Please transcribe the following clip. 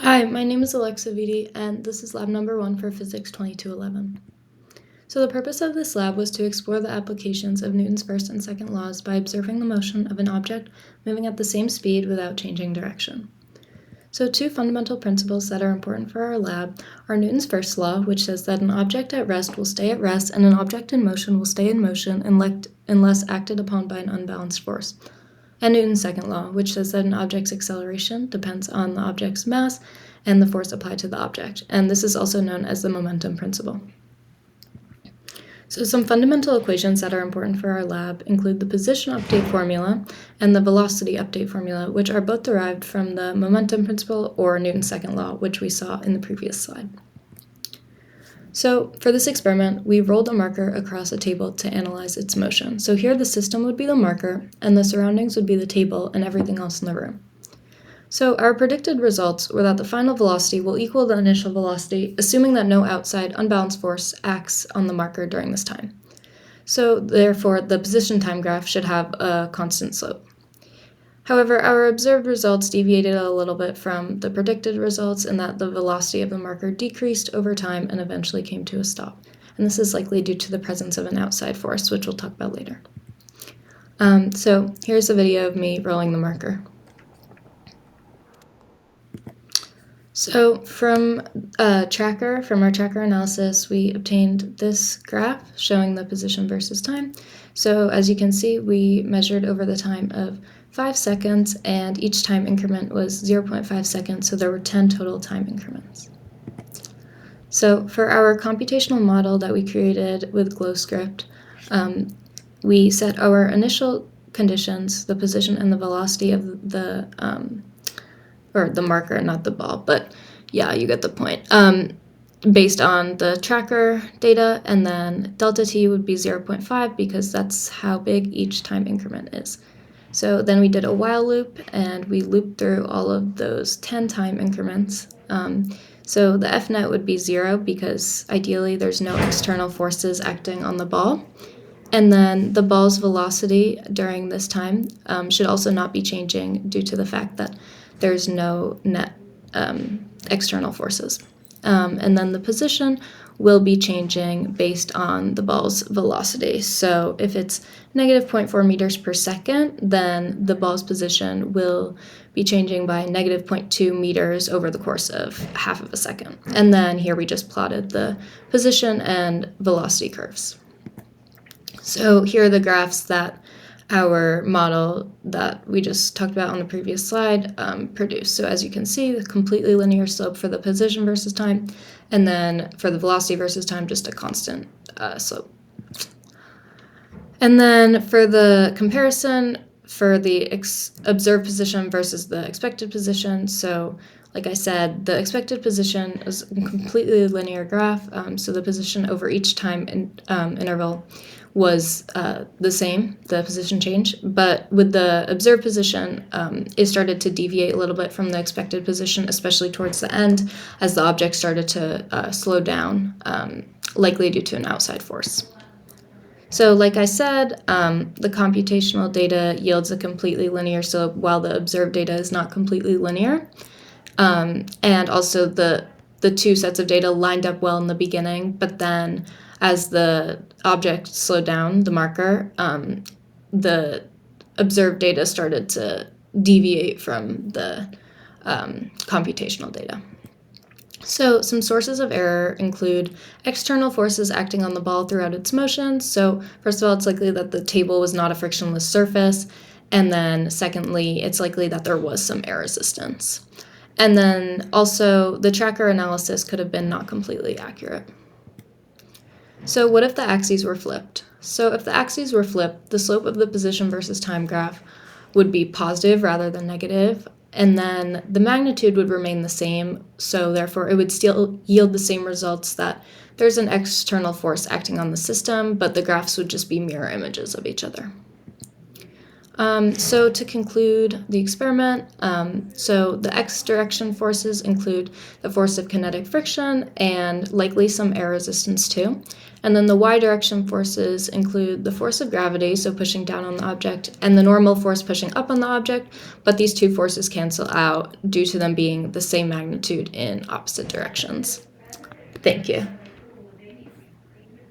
Hi, my name is Alexa Vitti, and this is lab number 1 for Physics 2211. So the purpose of this lab was to explore the applications of Newton's first and second laws by observing the motion of an object moving at the same speed without changing direction. So two fundamental principles that are important for our lab are Newton's first law, which says that an object at rest will stay at rest and an object in motion will stay in motion unless acted upon by an unbalanced force, and Newton's second law, which says that an object's acceleration depends on the object's mass and the force applied to the object, and this is also known as the momentum principle. So some fundamental equations that are important for our lab include the position update formula and the velocity update formula, which are both derived from the momentum principle or Newton's second law, which we saw in the previous slide. So for this experiment, we rolled a marker across a table to analyze its motion. So here the system would be the marker, and the surroundings would be the table and everything else in the room. So our predicted results were that the final velocity will equal the initial velocity, assuming that no outside unbalanced force acts on the marker during this time. So therefore, the position time graph should have a constant slope. However, our observed results deviated a little bit from the predicted results in that the velocity of the marker decreased over time and eventually came to a stop. And this is likely due to the presence of an outside force, which we'll talk about later. So here's a video of me rolling the marker. So from our tracker analysis, we obtained this graph showing the position versus time. So as you can see, we measured over the time of 5 seconds, and each time increment was 0.5 seconds, so there were 10 total time increments. So for our computational model that we created with GlowScript, we set our initial conditions, the position and the velocity of the marker, not the ball, but yeah, you get the point. Based on the tracker data, and then delta t would be 0.5 because that's how big each time increment is. So then we did a while loop, and we looped through all of those 10 time increments. So the F-net would be 0 because ideally there's no external forces acting on the ball. And then the ball's velocity during this time should also not be changing due to the fact that there's no net external forces. And then the position will be changing based on the ball's velocity. So if it's negative 0.4 meters per second, then the ball's position will be changing by negative 0.2 meters over the course of half of a second. And then here we just plotted the position and velocity curves. So here are the graphs that our model that we just talked about on the previous slide produced. So as you can see, the completely linear slope for the position versus time, and then for the velocity versus time, just a constant slope. And then for the comparison for the observed position versus the expected position, so like I said, the expected position is a completely linear graph, so the position over each time interval was the same, the position change, but with the observed position, it started to deviate a little bit from the expected position, especially towards the end, as the object started to slow down, likely due to an outside force. So like I said, the computational data yields a completely linear slope while the observed data is not completely linear. And also the two sets of data lined up well in the beginning, but then as the object slowed down, the marker, the observed data started to deviate from the computational data. So some sources of error include external forces acting on the ball throughout its motion. So first of all, it's likely that the table was not a frictionless surface. And then secondly, it's likely that there was some air resistance. And then also the tracker analysis could have been not completely accurate. So what if the axes were flipped? So if the axes were flipped, the slope of the position versus time graph would be positive rather than negative, and then the magnitude would remain the same, so therefore it would still yield the same results, that there's an external force acting on the system, but the graphs would just be mirror images of each other. So to conclude the experiment, so the x direction forces include the force of kinetic friction and likely some air resistance too. And then the y direction forces include the force of gravity, so pushing down on the object, and the normal force pushing up on the object, but these two forces cancel out due to them being the same magnitude in opposite directions. Thank you.